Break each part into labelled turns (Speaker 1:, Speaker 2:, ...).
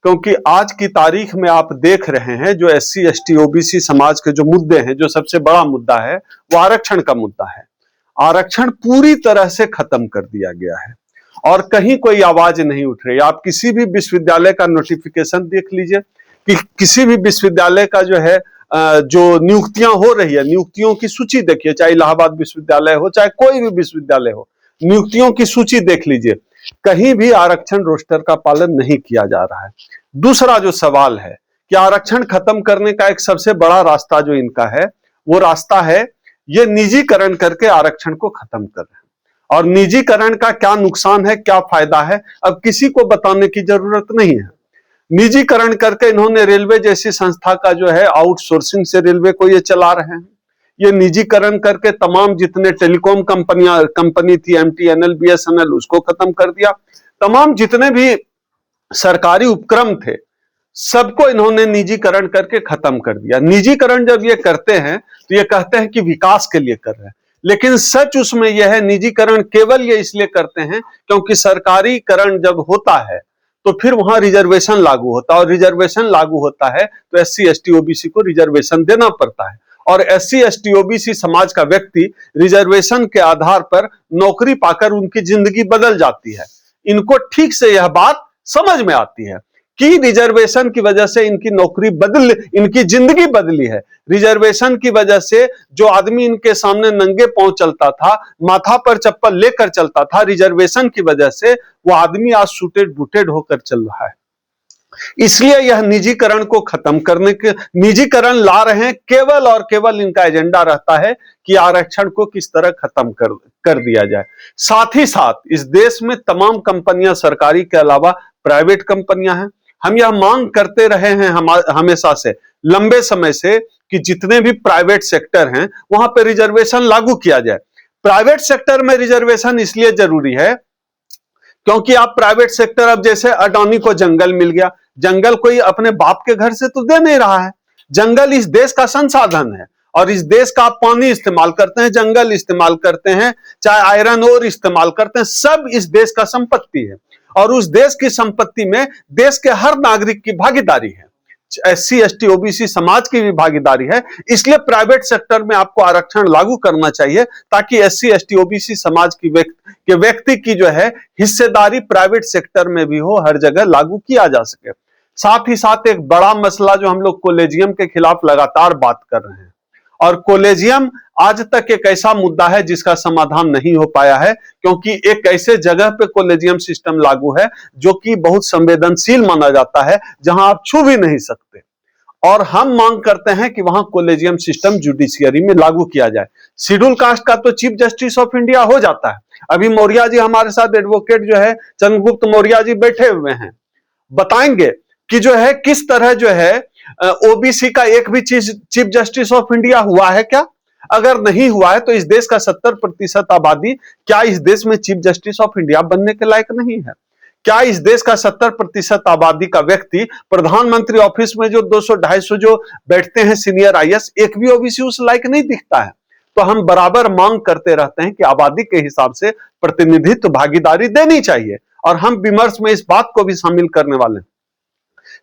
Speaker 1: क्योंकि आज की तारीख में आप देख रहे हैं जो SC ST OBC समाज के जो मुद्दे हैं, जो सबसे बड़ा मुद्दा है वो आरक्षण का मुद्दा है। आरक्षण पूरी तरह से खत्म कर दिया गया है और कहीं कोई आवाज नहीं उठ रही। आप किसी भी विश्वविद्यालय का नोटिफिकेशन देख लीजिए कि किसी भी विश्वविद्यालय का जो है जो नियुक्तियां हो रही है, नियुक्तियों की सूची देखिए, चाहे इलाहाबाद विश्वविद्यालय हो चाहे कोई भी विश्वविद्यालय हो, नियुक्तियों की सूची देख लीजिए, कहीं भी आरक्षण रोस्टर का पालन नहीं किया जा रहा है। दूसरा जो सवाल है कि आरक्षण खत्म करने का एक सबसे बड़ा रास्ता जो इनका है वो रास्ता है ये निजीकरण करके आरक्षण को खत्म कर रहे हैं। और निजीकरण का क्या नुकसान है, क्या फायदा है, अब किसी को बताने की जरूरत नहीं है। निजीकरण करके इन्होंने रेलवे जैसी संस्था का जो है आउटसोर्सिंग से रेलवे को ये चला रहे हैं। ये निजीकरण करके तमाम जितने टेलीकॉम कंपनी थी, MTNL, BSNL, उसको खत्म कर दिया। तमाम जितने भी सरकारी उपक्रम थे सबको इन्होंने निजीकरण करके खत्म कर दिया। निजीकरण जब ये करते हैं तो ये कहते हैं कि विकास के लिए कर रहे हैं, लेकिन सच उसमें यह है निजीकरण केवल ये इसलिए करते हैं क्योंकि सरकारीकरण जब होता है तो फिर वहां रिजर्वेशन लागू होता है और रिजर्वेशन लागू होता है तो SC ST OBC को रिजर्वेशन देना पड़ता है और SC ST OBC समाज का व्यक्ति रिजर्वेशन के आधार पर नौकरी पाकर उनकी जिंदगी बदल जाती है। इनको ठीक से यह बात समझ में आती है कि रिजर्वेशन की वजह से इनकी नौकरी बदल, इनकी जिंदगी बदली है। रिजर्वेशन की वजह से जो आदमी इनके सामने नंगे पांव चलता था, माथा पर चप्पल लेकर चलता था, रिजर्वेशन की वजह से वो आदमी आज सूटेड बूटेड होकर चल रहा है। इसलिए यह निजीकरण को खत्म करने के निजीकरण ला रहे हैं। केवल और केवल इनका एजेंडा रहता है कि आरक्षण को किस तरह खत्म कर दिया जाए। साथ ही साथ इस देश में तमाम कंपनियां सरकारी के अलावा प्राइवेट कंपनियां हैं। हम यह मांग करते रहे हैं हमेशा से, लंबे समय से, कि जितने भी प्राइवेट सेक्टर हैं वहां पर रिजर्वेशन लागू किया जाए। प्राइवेट सेक्टर में रिजर्वेशन इसलिए जरूरी है क्योंकि आप प्राइवेट सेक्टर, अब जैसे अडानी को जंगल मिल गया, जंगल कोई अपने बाप के घर से तो दे नहीं रहा है। जंगल इस देश का संसाधन है और इस देश का आप पानी इस्तेमाल करते हैं, जंगल इस्तेमाल करते हैं, चाहे आयरन ओर इस्तेमाल करते हैं, सब इस देश का संपत्ति है और उस देश की संपत्ति में देश के हर नागरिक की भागीदारी है। SC ST OBC समाज की भी भागीदारी है। इसलिए प्राइवेट सेक्टर में आपको आरक्षण लागू करना चाहिए ताकि SC ST OBC समाज की व्यक्ति की जो है हिस्सेदारी प्राइवेट सेक्टर में भी हो, हर जगह लागू किया जा सके। साथ ही साथ एक बड़ा मसला जो हम लोग कॉलेजियम के खिलाफ लगातार बात कर रहे हैं, और कॉलेजियम आज तक एक ऐसा मुद्दा है जिसका समाधान नहीं हो पाया है क्योंकि एक ऐसे जगह पे कॉलेजियम सिस्टम लागू है जो कि बहुत संवेदनशील माना जाता है, जहां आप छू भी नहीं सकते। और हम मांग करते हैं कि वहां कॉलेजियम सिस्टम जुडिशियरी में लागू किया जाए। शेड्यूल कास्ट का तो चीफ जस्टिस ऑफ इंडिया हो जाता है। अभी मौर्य जी हमारे साथ एडवोकेट जो है चंद्रगुप्त मौर्य जी बैठे हुए हैं, बताएंगे कि जो है किस तरह जो है OBC का एक भी चीफ जस्टिस ऑफ इंडिया हुआ है क्या? अगर नहीं हुआ है तो इस देश का 70% आबादी क्या इस देश में चीफ जस्टिस ऑफ इंडिया बनने के लायक नहीं है? क्या इस देश का 70% आबादी का व्यक्ति प्रधानमंत्री ऑफिस में जो 200-250 जो बैठते हैं सीनियर IAS, एक भी OBC उस लायक नहीं दिखता है? तो हम बराबर मांग करते रहते हैं कि आबादी के हिसाब से प्रतिनिधित्व भागीदारी देनी चाहिए और हम विमर्श में इस बात को भी शामिल करने वाले हैं।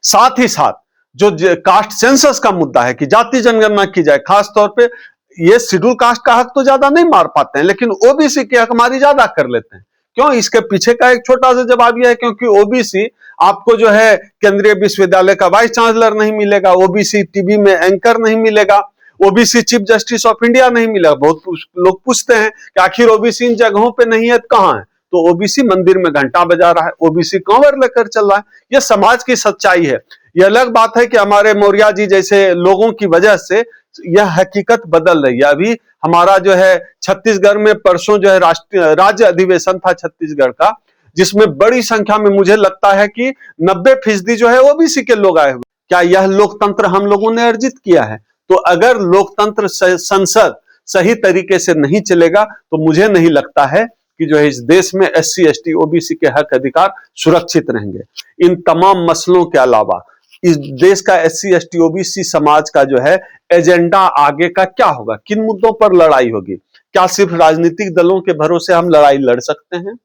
Speaker 1: साथ ही साथ जो कास्ट सेंसस का मुद्दा है कि जाति जनगणना की जाए, खास तौर पे ये शेड्यूल कास्ट का हक तो ज्यादा नहीं मार पाते हैं लेकिन OBC के हक मारी ज्यादा कर लेते हैं। क्यों? इसके पीछे का एक छोटा सा जवाब यह है क्योंकि OBC आपको जो है केंद्रीय विश्वविद्यालय का वाइस चांसलर नहीं मिलेगा, OBC टीवी में एंकर नहीं मिलेगा, OBC chief justice of India नहीं मिलेगा। बहुत लोग पूछते हैं कि आखिर OBC इन जगहों पे नहीं है तो कहां है? तो OBC मंदिर में घंटा बजा रहा है, OBC कांवर लेकर चल रहा है। यह समाज की सच्चाई है। यह अलग बात है कि हमारे मौर्य जी जैसे लोगों की वजह से यह हकीकत बदल रही है। अभी हमारा जो है छत्तीसगढ़ में परसों जो है राज्य अधिवेशन था छत्तीसगढ़ का, जिसमें बड़ी संख्या में मुझे लगता है कि 90% जो है OBC के लोग आए हुए। क्या यह लोकतंत्र हम लोगों ने अर्जित किया है? तो अगर लोकतंत्र संसद सही तरीके से नहीं चलेगा तो मुझे नहीं लगता है कि जो है इस देश में SC ST OBC के हक अधिकार सुरक्षित रहेंगे। इन तमाम मसलों के अलावा इस देश का SC ST OBC समाज का जो है एजेंडा आगे का क्या होगा, किन मुद्दों पर लड़ाई होगी? क्या सिर्फ राजनीतिक दलों के भरोसे हम लड़ाई लड़ सकते हैं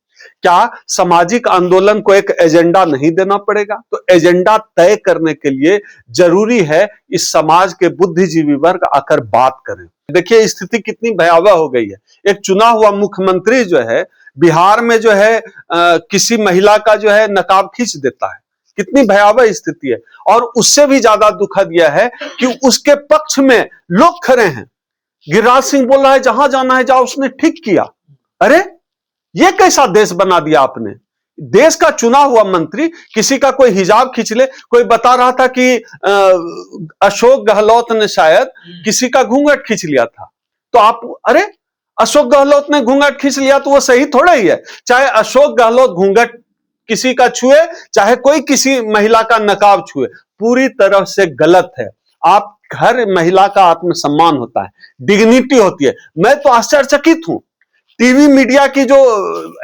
Speaker 1: क्या सामाजिक आंदोलन को एक एजेंडा नहीं देना पड़ेगा? तो एजेंडा तय करने के लिए जरूरी है इस समाज के बुद्धिजीवी वर्ग आकर बात करें। देखिए स्थिति कितनी भयावह हो गई है। एक चुना हुआ मुख्यमंत्री जो है बिहार में जो है किसी महिला का जो है नकाब खींच देता है। कितनी भयावह स्थिति है। और उससे भी ज्यादा दुखद यह है कि उसके पक्ष में लोग खड़े हैं। गिरिराज सिंह बोल रहा है जहां जाना है जाओ, उसने ठीक किया। अरे ये कैसा देश बना दिया आपने? देश का चुना हुआ मंत्री किसी का कोई हिजाब खींच ले। कोई बता रहा था कि अशोक गहलोत ने शायद किसी का घूंघट खींच लिया था। तो आप, अरे अशोक गहलोत ने घूंघट खींच लिया तो वो सही थोड़ा ही है। चाहे अशोक गहलोत घूंघट किसी का छुए, चाहे कोई किसी महिला का नकाब छुए, पूरी तरह से गलत है। आप, हर महिला का आत्मसम्मान होता है, डिग्निटी होती है। मैं तो आश्चर्यचकित हूं, टीवी मीडिया की जो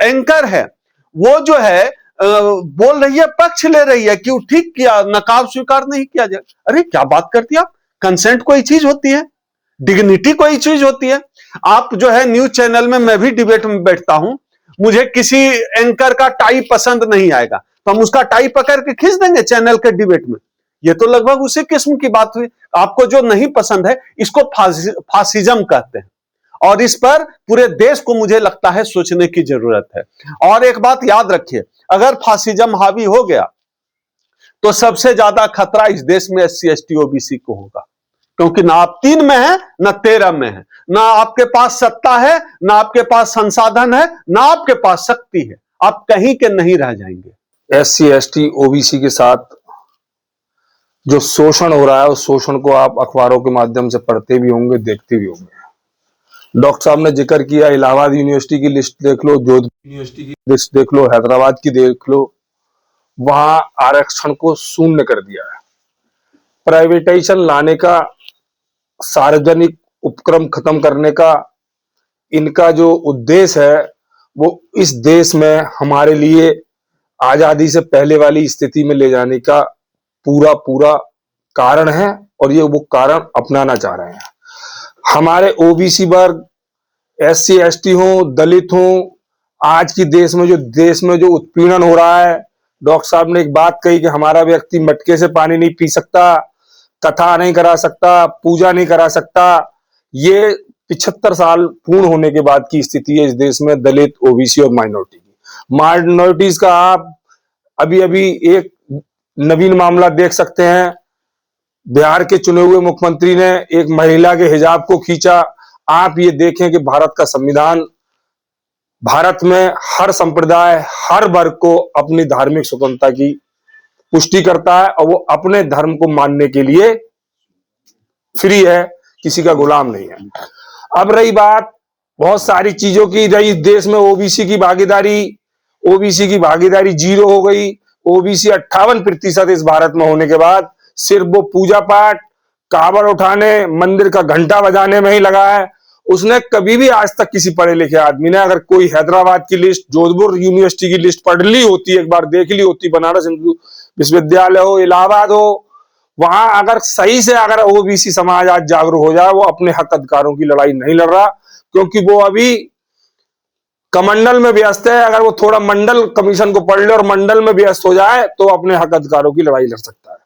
Speaker 1: एंकर है वो जो है बोल रही है, पक्ष ले रही है कि वो ठीक किया, नकाब स्वीकार नहीं किया जाए। अरे क्या बात करती है आप? कंसेंट कोई चीज होती है, डिग्निटी कोई चीज होती है। आप जो है न्यूज चैनल में, मैं भी डिबेट में बैठता हूं, मुझे किसी एंकर का टाई पसंद नहीं आएगा तो हम उसका टाई पकड़ के खींच देंगे चैनल के डिबेट में। ये तो लगभग उसी किस्म की बात हुई। आपको जो नहीं पसंद है इसको फासिज्म कहते हैं, और इस पर पूरे देश को मुझे लगता है सोचने की जरूरत है। और एक बात याद रखिए, अगर फासिज्म हावी हो गया तो सबसे ज्यादा खतरा इस देश में SC ST OBC को होगा, क्योंकि ना आप 3 में है ना 13 में है, ना आपके पास सत्ता है, ना आपके पास संसाधन है, ना आपके पास शक्ति है। आप कहीं के नहीं रह जाएंगे।
Speaker 2: SC ST OBC के साथ जो शोषण हो रहा है उस शोषण को आप अखबारों के माध्यम से पढ़ते भी होंगे, देखते भी होंगे। डॉक्टर साहब ने जिक्र किया, इलाहाबाद यूनिवर्सिटी की लिस्ट देख लो, जोधपुर यूनिवर्सिटी की लिस्ट देख लो, हैदराबाद की देख लो, वहां आरक्षण को शून्य कर दिया है। प्राइवेटाइजेशन लाने का, सार्वजनिक उपक्रम खत्म करने का इनका जो उद्देश्य है वो इस देश में हमारे लिए आजादी से पहले वाली स्थिति में ले जाने का पूरा कारण है, और ये वो कारण अपनाना चाह रहे हैं। हमारे OBC वर्ग, SC ST हो, दलित हो, आज की देश में जो उत्पीड़न हो रहा है, डॉक्टर साहब ने एक बात कही कि हमारा व्यक्ति मटके से पानी नहीं पी सकता, कथा नहीं करा सकता, पूजा नहीं करा सकता। ये 75 साल पूर्ण होने के बाद की स्थिति है इस देश में दलित, OBC और माइनॉरिटी की। माइनॉरिटीज का आप अभी एक नवीन मामला देख सकते हैं। बिहार के चुने हुए मुख्यमंत्री ने एक महिला के हिजाब को खींचा। आप ये देखें कि भारत का संविधान भारत में हर संप्रदाय, हर वर्ग को अपनी धार्मिक स्वतंत्रता की पुष्टि करता है, और वो अपने धर्म को मानने के लिए फ्री है, किसी का गुलाम नहीं है। अब रही बात बहुत सारी चीजों की, रही देश में OBC की भागीदारी 0 हो गई। OBC 58% इस भारत में होने के बाद सिर्फ वो पूजा पाठ, कावड़ उठाने, मंदिर का घंटा बजाने में ही लगा है। उसने कभी भी आज तक किसी पढ़े लिखे आदमी ने, अगर कोई हैदराबाद की लिस्ट, जोधपुर यूनिवर्सिटी की लिस्ट पढ़ ली होती, एक बार देख ली होती, बनारस हिंदू विश्वविद्यालय हो, इलाहाबाद हो, वहां अगर सही से अगर OBC समाज आज जागरूक हो जाए, वो अपने हक अधिकारों की लड़ाई नहीं लड़ रहा, क्योंकि वो अभी कमंडल में व्यस्त है। अगर वो थोड़ा मंडल कमीशन को पढ़ ले और मंडल में व्यस्त हो जाए तो अपने हक अधिकारों की लड़ाई लड़ सकता है।